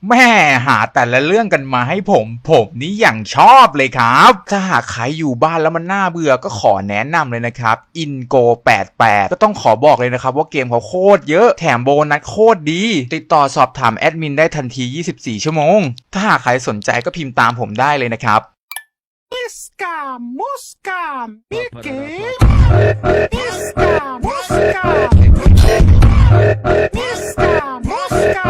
แม่หาแต่ละเรื่องกันมาให้ผมนี่อย่างชอบเลยครับถ้าหากใครอยู่บ้านแล้วมันน่าเบื่อก็ขอแนะนำเลยนะครับ Ingo 88ก็ต้องขอบอกเลยนะครับว่าเกมเขาโคตรเยอะแถมโบนัสโคตรดีติดต่อสอบถามแอดมินได้ทันที24ชั่วโมงถ้าหากใครสนใจก็พิมพ์ตามผมได้เลยนะครับ Miska, muska, Mickey. Miska, muska. Miska, muska.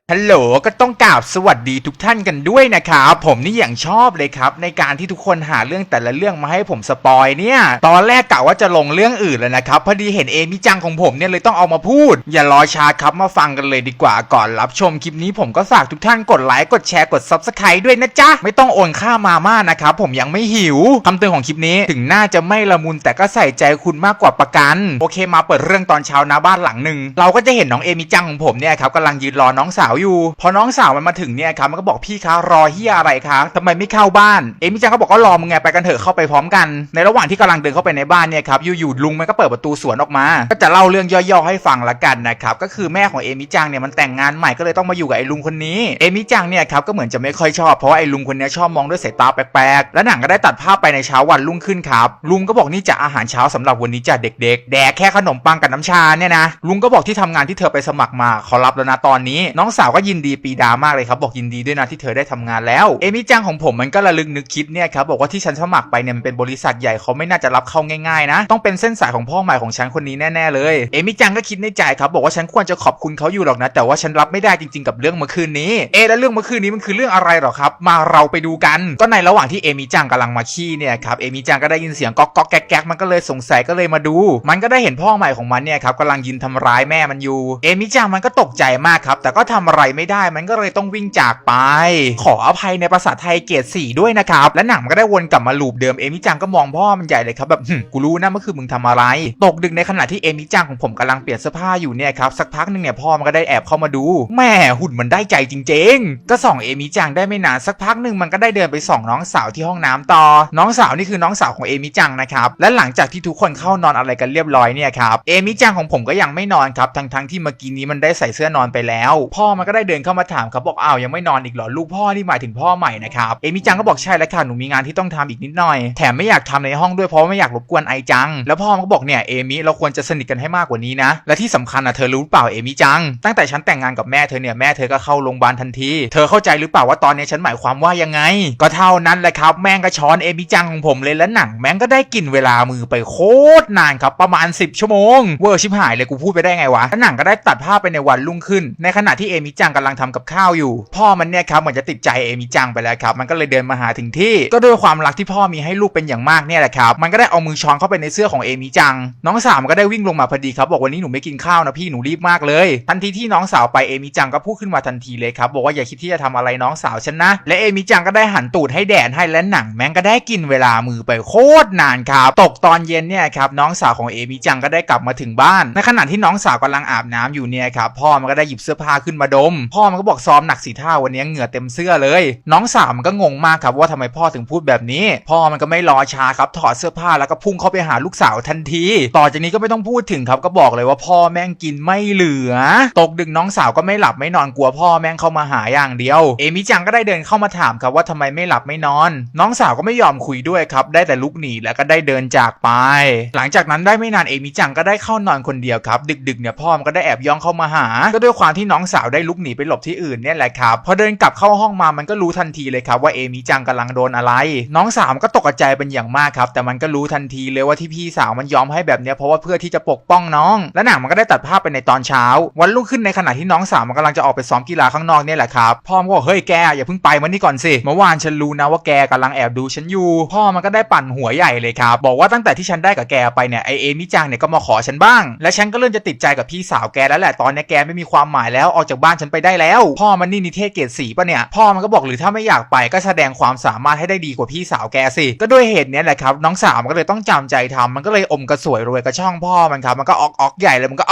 ฮัลโหลก็ต้องกราบสวัสดีทุกท่านกันด้วยนะครับผมนี่อย่างชอบเลยครับในการที่ทุกคนหาเรื่องแต่ละเรื่องมาให้ผมสปอยเนี่ยตอนแรกกะว่าจะลงเรื่องอื่นแล้วนะครับพอดีเห็นเอมิจังของผมเนี่ยเลยต้องเอามาพูดอย่ารอช้าครับมาฟังกันเลยดีกว่าก่อนรับชมคลิปนี้ผมก็ฝากทุกท่านกดไลค์กดแชร์กด Subscribe ด้วยนะจ๊ะไม่ต้องโอนค่ามาม่านะครับผมยังไม่หิวคำเตือนของคลิปนี้ถึงน่าจะไม่ละมุนแต่ก็ใส่ใจคุณมากกว่าประกันโอเคมาเปิดเรื่องตอนเช้านะบ้านหลังหนึ่งเราก็จะเห็นน้องเอมิจังของผมเนี่ยครับกำลังยืนรอน้องสาวอยู่พอน้องสาวมันมาถึงเนี่ยครับมันก็บอกพี่คะรอเฮียอะไรคะทำไมไม่เข้าบ้านเอมิจังก็บอกก็รอมึงไงไปกันเถอะเข้าไปพร้อมกันในระหว่างที่กำลังเดินเข้าไปในบ้านเนี่ยครับอยู่ๆลุงมันก็เปิดประตูสวนออกมาก็จะเล่าเรื่องย่อๆให้ฟังละกันนะครับก็คือแม่ของเอมิจังเนี่ยมันแต่งงานใหม่ก็เลยต้องมาอยู่กับไอ้ลุงคนนี้เอมิจังเนี่ยครับก็เหมือนจะไม่ค่อยชอบเพราะว่าไอ้ลุงคนนี้ชอบมองด้วยสายตาแปลกๆและหนังก็ได้ตัดภาพไปในเช้าวันรุ่งขึ้นครับลุงก็บอกนี่จะอาหารเช้าสำหรับวันนี้จ้ะเด็กๆแดกแค่ขนมปังกับน้ำชาเนี่ยนะลุงก็บอกที่ทำงานที่เธอไปสมัครมาเขารับแล้วนะตอนนี้น้องสาวก็ยินดีปีดามากเลยครับบอกยินดีด้วยนะที่เธอได้ทำงานแล้วเอมิจังของผมมันก็ระลึกนึกคิดเนี่ยครับบอกว่าที่ฉันสมัครไปเนี่ยมันเป็นบริษัทใหญ่เขาไม่น่าจะรับเข้าง่ายๆนะต้องเป็นเส้นสายของพ่อใหม่ของฉันคนนี้แน่ๆเลยเอมิจังก็คิดในใจครับบอกว่าฉันควรจะขอบคุณเขาอยู่หรอกนะแต่ว่าฉันรับไม่ได้จริงๆกับเรื่องเมื่อคืนนี้แล้วเรื่องเมื่อคืนนี้มันคือเรื่องอะไรหรอครับมาเราไปดูกันก็ในระหว่างที่เอมิจังกำลังมาขี้เนี่ยครับเอมิจังก็ได้ยินเสียงก๊อกก๊อกแก๊กแก๊กมันก็เลยสงสัยก็เลยมาดูมันก็ได้เห็นพ่อใหม่ของมันเนี่ยครับกำลังยืนทำร้ายแม่มันอยู่เอมิจังมันก็ตกใจมากครับแต่ก็ทำอะไรไม่ได้มันก็เลยต้องวิ่งจากไปขออภัยในภาษาไทยเกรด4ด้วยนะครับและหนังมันก็ได้วนกลับมาลูปเดิมเอมิจังก็มองพ่อมันใหญ่เลยครับแบบกูรู้นะเมื่อคืนมึงทำอะไรตกดึกในขณะที่เอมิจังของผมกำลังเปลี่ยนเสื้อผ้าอยู่เนี่ยครับสักพักนึงเนี่ยพ่อมันก็ได้แอบเข้ามาดูแม่หุ่นมันได้ใจจริงๆก็ส่องเอมิจังได้ไม่นานสักพักนึงมันก็ได้เดินไปส่องน้องสาวที่ห้องน้ำต่อน้องสาวนี่คือน้องสาวของเอมิจังนะครับและหลังจากที่ทุกคนเข้านอนอะไรกันเรียบร้อยเนี่ยครับเอมิจังของผมก็ยังไม่นอนครับทั้งที่เมื่อกี้นี้มันได้ใส่เสื้อนอนไปแล้วพ่อมันก็ได้เดินเข้ามาถามครับบอกอ้าวยังไม่นอนอีกเหรอลูกพ่อนี่หมายถึงพ่อใหม่นะครับเอมิจังก็บอกใช่แล้วค่ะหนูมีงานที่ต้องทำอีกนิดหน่อยแถมไม่อยากทำในห้องด้วยเพราะไม่อยากรบกวนไอจังแล้วพ่อมันก็บอกเนี่ยเอมิเราควรจะสนิทกันให้มากกว่านี้นะและที่สำคัญเธอรู้เปล่าเอมิจังตั้งแต่ฉันแต่งงานกับแม่เธอเนี่ยแม่เธอก็เข้าโรงพยาบาลทันทีเธอเข้าใจหรือเปล่าว่าตอนนี้ฉันหมายความว่ายังไงก็เท่านั้นแหละครับแม่งก็ช้อนเอมิจังของผมเลยและหนังแม่งก็ได้กินเวลามือไปโคตรนานครับประมาณ10ชั่วโมงเวอร์ชิบหายเลยกูพูดไปได้ไงวะแล้วหนังก็ได้ตัดภาพไปในวันรุ่งขึ้นในขณะที่เอมิจังกำลังทำกับข้าวอยู่พ่อมันเนี่ยครับเหมือนจะติดใจเอมิจังไปแล้วครับมันก็เลยเดินมาหาถึงที่ก็ด้วยความรักที่พ่อมีให้ลูกเป็นอย่างมากเนี่ยแหละครับมันก็ได้เอามือช้อนเข้าไปในเสื้อของเอมิจังน้องสาวมันก็ได้วิ่งลงมาพอดีครับบอกวันนี้หนูไม่กินข้าวนะพี่หนูรีบมากเลยทันทีที่น้องสาวไปเอมิจังก็พูดขึ้นมาทันทีเลยครับบอกว่าอย่าคิดที่จะทำอะไรน้องสาวฉันนะและเอมิจังก็ได้หันตูดให้แดดให้และหนังแม่งก็ได้กินเวลามือไปโคตรนานครับตกตอนเย็นเนี่ยครับน้องสาวของเอมิจังก็ได้กลับมาถึงบ้านในขณะที่น้องสาวกำลังอาบน้ำอยู่เนี่ยครับพ่อมันก็ได้หยิบเสื้อผ้าขึ้นมาดมพ่อมันก็บอกซ้อมหนักสีท่าวันนี้เหงื่อเต็มเสื้อเลยน้องสาวมันก็งงมากครับว่าทำไมพ่อถึงพูดแบบนี้พ่อมันก็ไม่รอช้าครับถอดเสื้อผ้าแล้วก็พุ่งเข้าไปหาลูกสาวทันทีต่อจากนี้ก็ไม่ต้องพูดถึงครับก็บอกเลยว่าพ่อแม่งกินไม่เหลือตกดึกน้องสาวก็ไม่หลับไม่นอนกลัวพ่อแม่งเข้ามาหาอย่างเดียวเอมิจังก็ได้เดินเข้ามาถามครับว่าทำไมไม่หลับไม่นอนน้องสาวก็ไม่ยอมคุยด้วยครับได้แต่ลุกหนีแล้วก็ได้เดินจากไปหลังจากนั้นได้ไม่นานเอมิจังก็ได้เข้านอนคนเดียวครับดึกๆเนี่ยพ่อมันก็ได้แอบย่องเข้ามาหาก็ด้วยความที่น้องสาวได้ลุกหนีไปหลบที่อื่นเนี่ยแหละครับพอเดินกลับเข้าห้องมามันก็รู้ทันทีเลยครับว่าเอมิจังกำลังโดนอะไรน้องสาวก็ตกใจเป็นอย่างมากครับแต่มันก็รู้ทันทีเลยว่าที่พี่สาวมันยอมให้แบบเนี้ยเพราะว่าเพื่อที่จะปกป้องน้องและหนังมันก็ได้ตัดภาพไปในตอนเช้าวันรุ่งขึ้นในขณะที่น้องสาวมันกำลังจะออกไปซ้อมกีฬาข้างนอกเนี่ยแหละครับพ่อมันก็บอกเฮ้ยแกอย่าเพิ่งไปมันนี่ก่อนสิเมื่อวานฉันรู้นะว่าแกกำลังแอบดูฉันอยู่พ่อมันก็ได้ปั่นหัวใหญ่เลยครับบอกว่าตั้งแต่ที่ฉันได้กับแกไปเนี่ยไอเอมิจังเนี่ยก็มาขอฉันบ้างและฉันก็เริ่มจะติดใจกับพี่สาวแกแล้วแหละตอนนี้แกไม่มีความหมายแล้วออกจากบ้านฉันไปได้แล้วพ่อมันนี่นิเทศเกรด4ป่ะเนี่ยพ่อมันก็บอกหรือถ้าไม่อยากไปก็แสดงความสามารถให้ได้ดีกว่าพี่สาวแกสิก็ด้วยเหตุนี้แหละครับน้องสาวมันก็เลยต้องจำใจทำมันก็เลยอมกระสวยรวยกระช่องพ่อมันครับมันก็ออกใหญ่เลยมันก็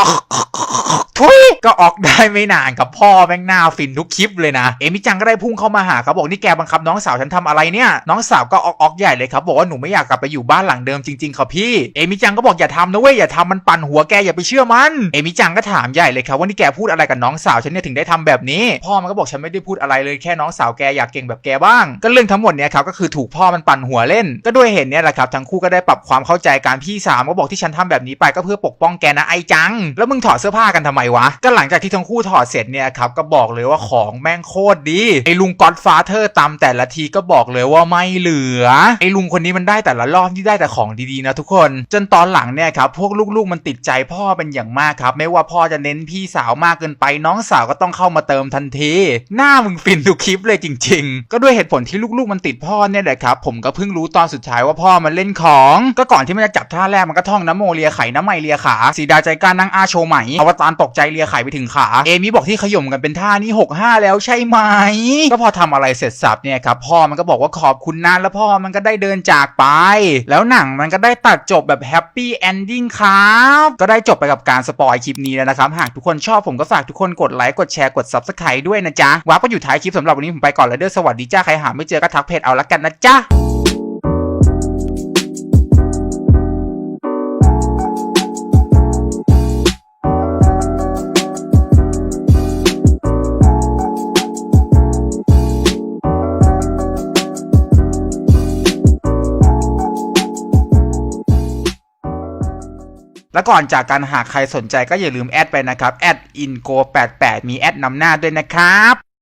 ทุยก็ออกได้ไม่นานกับพ่อแม่งหน้าฟินทุกคลิปเลยนะเอมิจังก็ได้พุ่งเข้ามาหาครับบอกนี่แกบังคับน้องสาวฉันทำอะไรเนี่ยน้องสาวก็ออกใหญ่เลยครับบอกว่าหนูไม่อยากกลับไปอยู่บ้านหลังเดิมจริงๆครับพี่เอมิจังก็บอกอย่าทำนะเว้ยอย่าทำมันปั่นหัวแกอย่าไปเชื่อมันเอมิจังก็ถามใหญ่เลยครับว่านี่แกพูดอะไรกับน้องสาวฉันเนี่ยถึงได้ทำแบบนี้พ่อมันก็บอกฉันไม่ได้พูดอะไรเลยแค่น้องสาวแกอยากเก่งแบบแกบ้างก็เรื่องทั้งหมดเนี่ยครับก็คือถูกพ่อมันปั่นหัวเล่นก็ด้วยเหตุเนี่ยแหละครับทั้งคู่ก็ได้ปรับความเข้าใจการพี่สาวก็บอกที่ฉันทำแบบนี้ไปก็เพื่อปกป้องแกนะไอจังแล้วมึงถอดเสื้อผ้ากันทำไมวะก็หลังจากที่ทั้งคู่ถอดเสร็จเนี่ยครับก็บอกเลยว่าของแม่งโคตรดีไอลุงก็อดฟาเธอร์ตำแต่ละทีก็บอกเลยว่าไม่เหลือไอลุงคนนี้มันได้แต่ละรอบที่ได้แต่ของดีๆนะทุกคนจนตอนหลังเนี่ยครับพวกลูกๆมันติดใจพ่อเป็นอย่างมากครับไม่ว่าพ่อจะเน้นพี่สาวมากเกินไปน้องสาวก็ต้องเข้ามาเติมทันทีหน้ามึงฟินทุกคลิปเลยจริงๆก็ด้วยเหตุผลที่ลูกๆมันติดพ่อเนี่ยแหละครับผมก็เพิ่งรู้ตอนสุดท้ายว่าพ่อมันเล่นของก็ก่อนที่มันจะจับท่าแรกมันก็ท่องน้ำโมเลียไข่น้ำไมเลียขาสีดาใจกล้านั่งอาโชว์ใหม่อวตารตกใจเลียไข่ไปถึงขาเอมี่บอกที่ขย่มกันเป็นท่านี้6-5แล้วใช่ไหมก็พอทำอะไรเสร็จสับเนี่ยครับพ่อมันก็บอกว่าขอบคุณนะแล้วพ่อมันก็ได้เดินจากไปแล้วหนังมันก็ได้ตัดจบแบบแฮปปี้เอนดิ้งครับก็ได้จบไปกับการสปอยคลิปนี้แล้วนะครับหากทุกคนชอบผมก็ฝากทุกคนกดไลค์กดแชร์กด Subscribe ด้วยนะจ๊ะว้าก็อยู่ท้ายคลิปสำหรับวันนี้ผมไปก่อนแล้วเด้อสวัสดีจ้าใครหาไม่เจอก็ทักเพจเอาละกันนะจ๊ะแล้วก่อนจากการหากใครสนใจก็อย่าลืมแอดไปนะครับแอด ingo88 มีแอดนำหน้าด้วยนะครับ